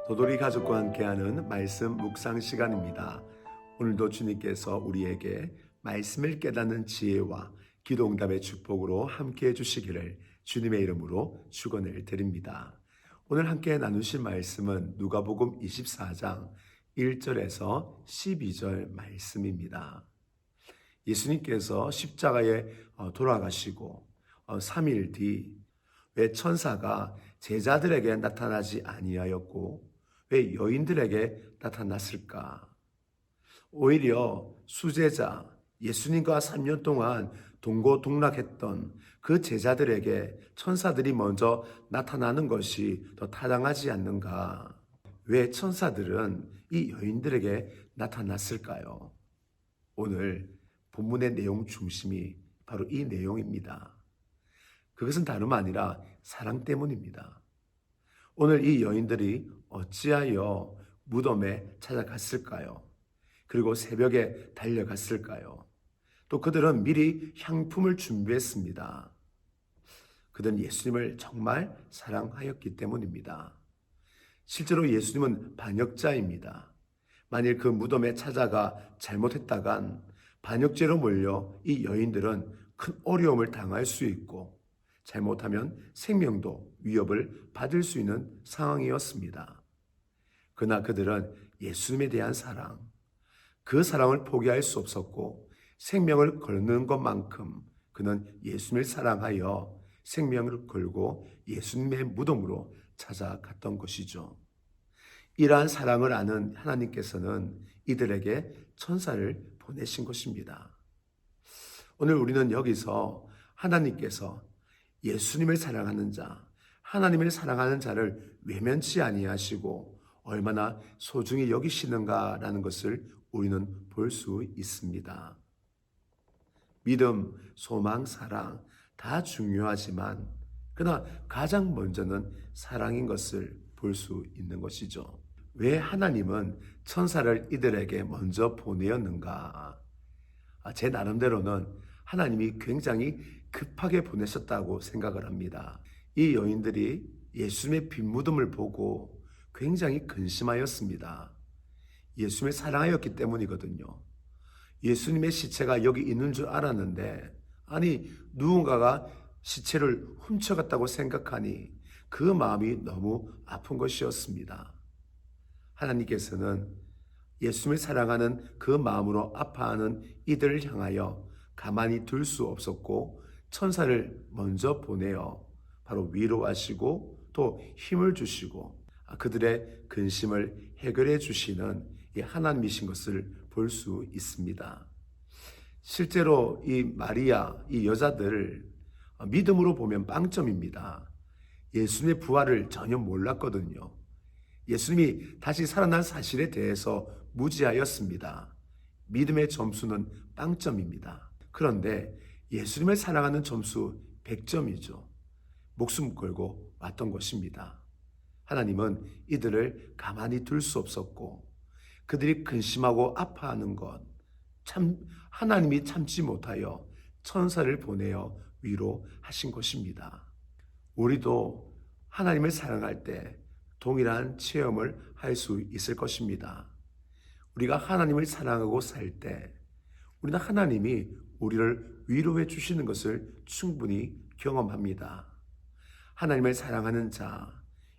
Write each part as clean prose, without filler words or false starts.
도돌이 가족과 함께하는 말씀 묵상 시간입니다. 오늘도 주님께서 우리에게 말씀을 깨닫는 지혜와 기도응답의 축복으로 함께해 주시기를 주님의 이름으로 축원을 드립니다. 오늘 함께 나누실 말씀은 누가복음 24장 1절에서 12절 말씀입니다. 예수님께서 십자가에 돌아가시고 3일 뒤 왜 천사가 제자들에게 나타나지 아니하였고 왜 여인들에게 나타났을까? 오히려 수제자 예수님과 3년 동안 동고동락했던 그 제자들에게 천사들이 먼저 나타나는 것이 더 타당하지 않는가? 왜 천사들은 이 여인들에게 나타났을까요? 오늘 본문의 내용 중심이 바로 이 내용입니다. 그것은 다름 아니라 사랑 때문입니다. 오늘 이 여인들이 어찌하여 무덤에 찾아갔을까요? 그리고 새벽에 달려갔을까요? 또 그들은 미리 향품을 준비했습니다. 그들은 예수님을 정말 사랑하였기 때문입니다. 실제로 예수님은 반역자입니다. 만일 그 무덤에 찾아가 잘못했다간 반역죄로 몰려 이 여인들은 큰 어려움을 당할 수 있고 잘못하면 생명도 위협을 받을 수 있는 상황이었습니다. 그러나 그들은 예수님에 대한 사랑, 그 사랑을 포기할 수 없었고 생명을 걸는 것만큼 그는 예수님을 사랑하여 생명을 걸고 예수님의 무덤으로 찾아갔던 것이죠. 이러한 사랑을 아는 하나님께서는 이들에게 천사를 보내신 것입니다. 오늘 우리는 여기서 하나님께서 예수님을 사랑하는 자, 하나님을 사랑하는 자를 외면치 아니하시고 얼마나 소중히 여기시는가라는 것을 우리는 볼 수 있습니다. 믿음, 소망, 사랑 다 중요하지만 그러나 가장 먼저는 사랑인 것을 볼 수 있는 것이죠. 왜 하나님은 천사를 이들에게 먼저 보내었는가? 제 나름대로는 하나님이 굉장히 급하게 보내셨다고 생각을 합니다. 이 여인들이 예수님의 빈 무덤을 보고 굉장히 근심하였습니다. 예수님을 사랑하였기 때문이거든요. 예수님의 시체가 여기 있는 줄 알았는데 아니 누군가가 시체를 훔쳐갔다고 생각하니 그 마음이 너무 아픈 것이었습니다. 하나님께서는 예수님을 사랑하는 그 마음으로 아파하는 이들을 향하여 가만히 둘 수 없었고 천사를 먼저 보내어 바로 위로하시고 또 힘을 주시고 그들의 근심을 해결해 주시는 이 하나님이신 것을 볼 수 있습니다. 실제로 이 마리아, 이 여자들 믿음으로 보면 빵점입니다. 예수님의 부활을 전혀 몰랐거든요. 예수님이 다시 살아난 사실에 대해서 무지하였습니다. 믿음의 점수는 빵점입니다. 그런데 예수님을 사랑하는 점수 100점이죠. 목숨 걸고 왔던 것입니다. 하나님은 이들을 가만히 둘 수 없었고 그들이 근심하고 아파하는 것 하나님이 참지 못하여 천사를 보내어 위로하신 것입니다. 우리도 하나님을 사랑할 때 동일한 체험을 할 수 있을 것입니다. 우리가 하나님을 사랑하고 살 때 우리는 하나님이 우리를 위로해 주시는 것을 충분히 경험합니다. 하나님을 사랑하는 자,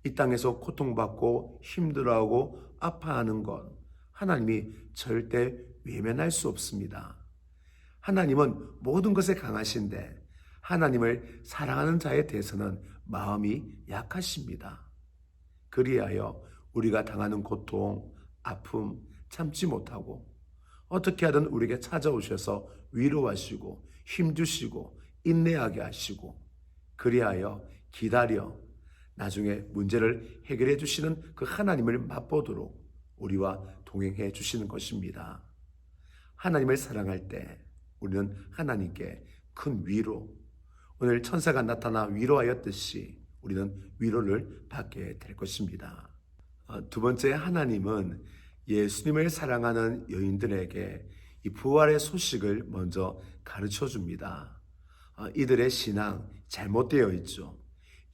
이 땅에서 고통받고 힘들어하고 아파하는 것 하나님이 절대 외면할 수 없습니다. 하나님은 모든 것에 강하신데 하나님을 사랑하는 자에 대해서는 마음이 약하십니다. 그리하여 우리가 당하는 고통, 아픔 참지 못하고 어떻게 하든 우리에게 찾아오셔서 위로하시고 힘주시고 인내하게 하시고 그리하여 기다려 나중에 문제를 해결해 주시는 그 하나님을 맛보도록 우리와 동행해 주시는 것입니다. 하나님을 사랑할 때 우리는 하나님께 큰 위로, 오늘 천사가 나타나 위로하였듯이 우리는 위로를 받게 될 것입니다. 두 번째, 하나님은 예수님을 사랑하는 여인들에게 이 부활의 소식을 먼저 가르쳐 줍니다. 이들의 신앙 잘못되어 있죠.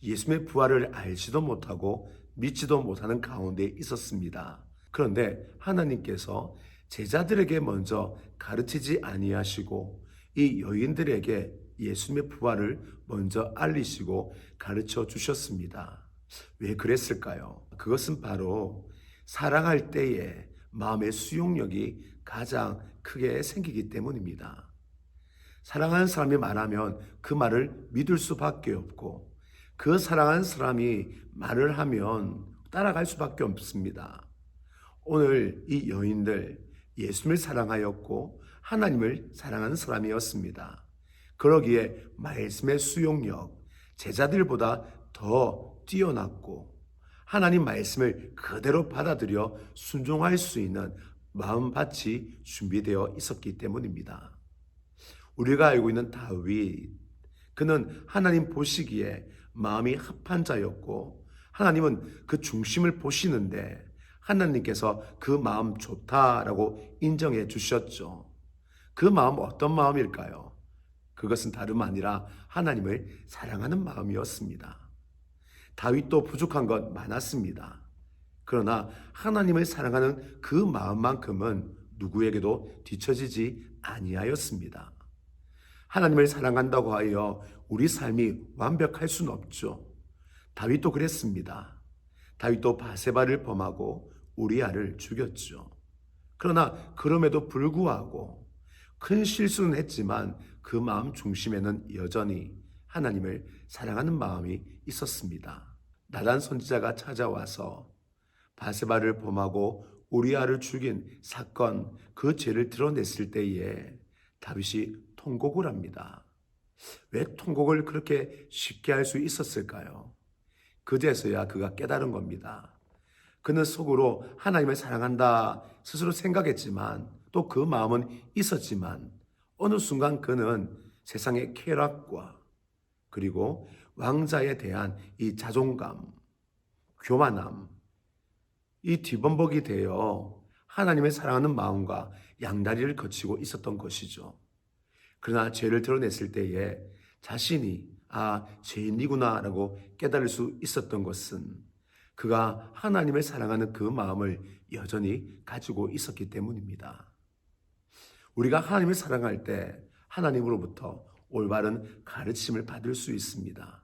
예수님의 부활을 알지도 못하고 믿지도 못하는 가운데 있었습니다. 그런데 하나님께서 제자들에게 먼저 가르치지 아니하시고 이 여인들에게 예수님의 부활을 먼저 알리시고 가르쳐 주셨습니다. 왜 그랬을까요? 그것은 바로 사랑할 때에 마음의 수용력이 가장 크게 생기기 때문입니다. 사랑하는 사람이 말하면 그 말을 믿을 수밖에 없고 그 사랑하는 사람이 말을 하면 따라갈 수밖에 없습니다. 오늘 이 여인들 예수님을 사랑하였고 하나님을 사랑하는 사람이었습니다. 그러기에 말씀의 수용력, 제자들보다 더 뛰어났고 하나님 말씀을 그대로 받아들여 순종할 수 있는 마음밭이 준비되어 있었기 때문입니다. 우리가 알고 있는 다윗, 그는 하나님 보시기에 마음이 합한 자였고 하나님은 그 중심을 보시는데 하나님께서 그 마음 좋다라고 인정해 주셨죠. 그 마음 어떤 마음일까요? 그것은 다름 아니라 하나님을 사랑하는 마음이었습니다. 다윗도 부족한 것 많았습니다. 그러나 하나님을 사랑하는 그 마음만큼은 누구에게도 뒤처지지 아니하였습니다. 하나님을 사랑한다고 하여 우리 삶이 완벽할 수는 없죠. 다윗도 그랬습니다. 다윗도 바세바를 범하고 우리아를 죽였죠. 그러나 그럼에도 불구하고 큰 실수는 했지만 그 마음 중심에는 여전히 하나님을 사랑하는 마음이 있었습니다. 나단 선지자가 찾아와서 바세바를 범하고 우리아를 죽인 사건, 그 죄를 드러냈을 때에 다윗이 통곡을 합니다. 왜 통곡을 그렇게 쉽게 할 수 있었을까요? 그제서야 그가 깨달은 겁니다. 그는 속으로 하나님을 사랑한다 스스로 생각했지만 또 그 마음은 있었지만 어느 순간 그는 세상의 쾌락과 그리고 왕자에 대한 이 자존감, 교만함, 이 뒤범벅이 되어 하나님을 사랑하는 마음과 양다리를 거치고 있었던 것이죠. 그러나 죄를 드러냈을 때에 자신이 죄인이구나 라고 깨달을 수 있었던 것은 그가 하나님을 사랑하는 그 마음을 여전히 가지고 있었기 때문입니다. 우리가 하나님을 사랑할 때 하나님으로부터 올바른 가르침을 받을 수 있습니다.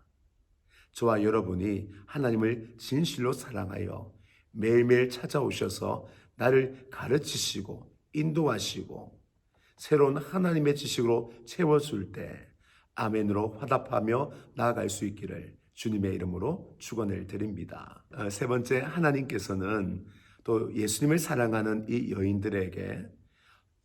저와 여러분이 하나님을 진실로 사랑하여 매일매일 찾아오셔서 나를 가르치시고 인도하시고 새로운 하나님의 지식으로 채워줄 때 아멘으로 화답하며 나아갈 수 있기를 주님의 이름으로 축원을 드립니다. 세 번째, 하나님께서는 또 예수님을 사랑하는 이 여인들에게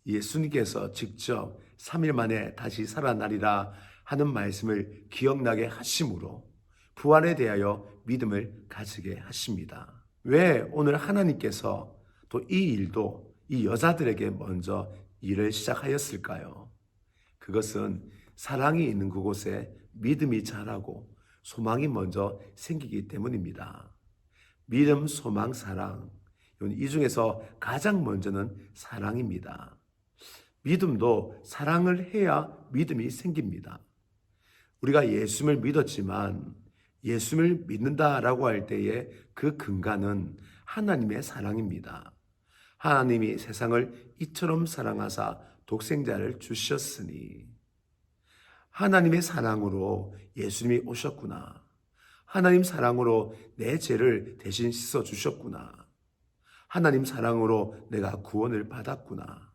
예수님께서 직접 3일 만에 다시 살아나리라 하는 말씀을 기억나게 하심으로 부활에 대하여 믿음을 가지게 하십니다. 왜 오늘 하나님께서 또 이 일도 이 여자들에게 먼저 일을 시작하였을까요? 그것은 사랑이 있는 그곳에 믿음이 자라고 소망이 먼저 생기기 때문입니다. 믿음, 소망, 사랑, 이 중에서 가장 먼저는 사랑입니다. 믿음도 사랑을 해야 믿음이 생깁니다. 우리가 예수님을 믿었지만 예수님을 믿는다라고 할 때에 그 근간은 하나님의 사랑입니다. 하나님이 세상을 이처럼 사랑하사 독생자를 주셨으니 하나님의 사랑으로 예수님이 오셨구나. 하나님 사랑으로 내 죄를 대신 씻어 주셨구나. 하나님 사랑으로 내가 구원을 받았구나.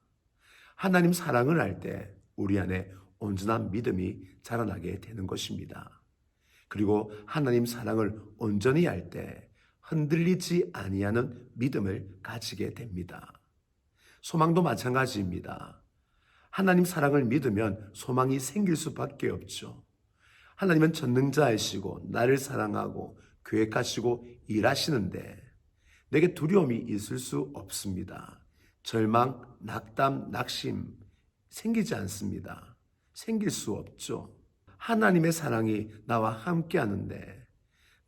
하나님 사랑을 할 때 우리 안에 온전한 믿음이 자라나게 되는 것입니다. 그리고 하나님 사랑을 온전히 할 때 흔들리지 아니하는 믿음을 가지게 됩니다. 소망도 마찬가지입니다. 하나님 사랑을 믿으면 소망이 생길 수밖에 없죠. 하나님은 전능자이시고 나를 사랑하고 계획하시고 일하시는데 내게 두려움이 있을 수 없습니다. 절망, 낙담, 낙심 생기지 않습니다. 생길 수 없죠. 하나님의 사랑이 나와 함께 하는데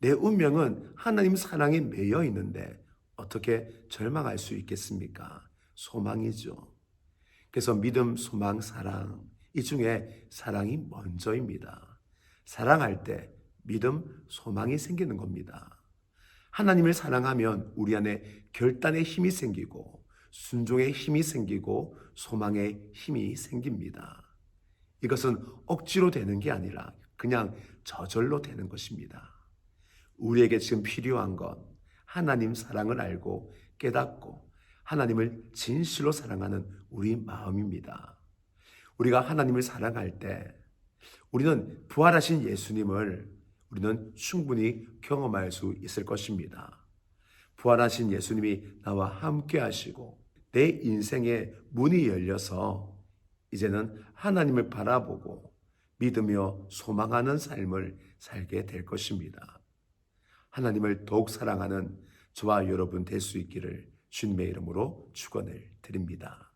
내 운명은 하나님 사랑에 매여 있는데 어떻게 절망할 수 있겠습니까? 소망이죠. 그래서 믿음, 소망, 사랑 이 중에 사랑이 먼저입니다. 사랑할 때 믿음, 소망이 생기는 겁니다. 하나님을 사랑하면 우리 안에 결단의 힘이 생기고 순종의 힘이 생기고 소망의 힘이 생깁니다. 이것은 억지로 되는 게 아니라 그냥 저절로 되는 것입니다. 우리에게 지금 필요한 건 하나님 사랑을 알고 깨닫고 하나님을 진실로 사랑하는 우리 마음입니다. 우리가 하나님을 사랑할 때 우리는 부활하신 예수님을 우리는 충분히 경험할 수 있을 것입니다. 부활하신 예수님이 나와 함께 하시고 내 인생의 문이 열려서 이제는 하나님을 바라보고 믿으며 소망하는 삶을 살게 될 것입니다. 하나님을 더욱 사랑하는 저와 여러분 될 수 있기를 주님의 이름으로 축원을 드립니다.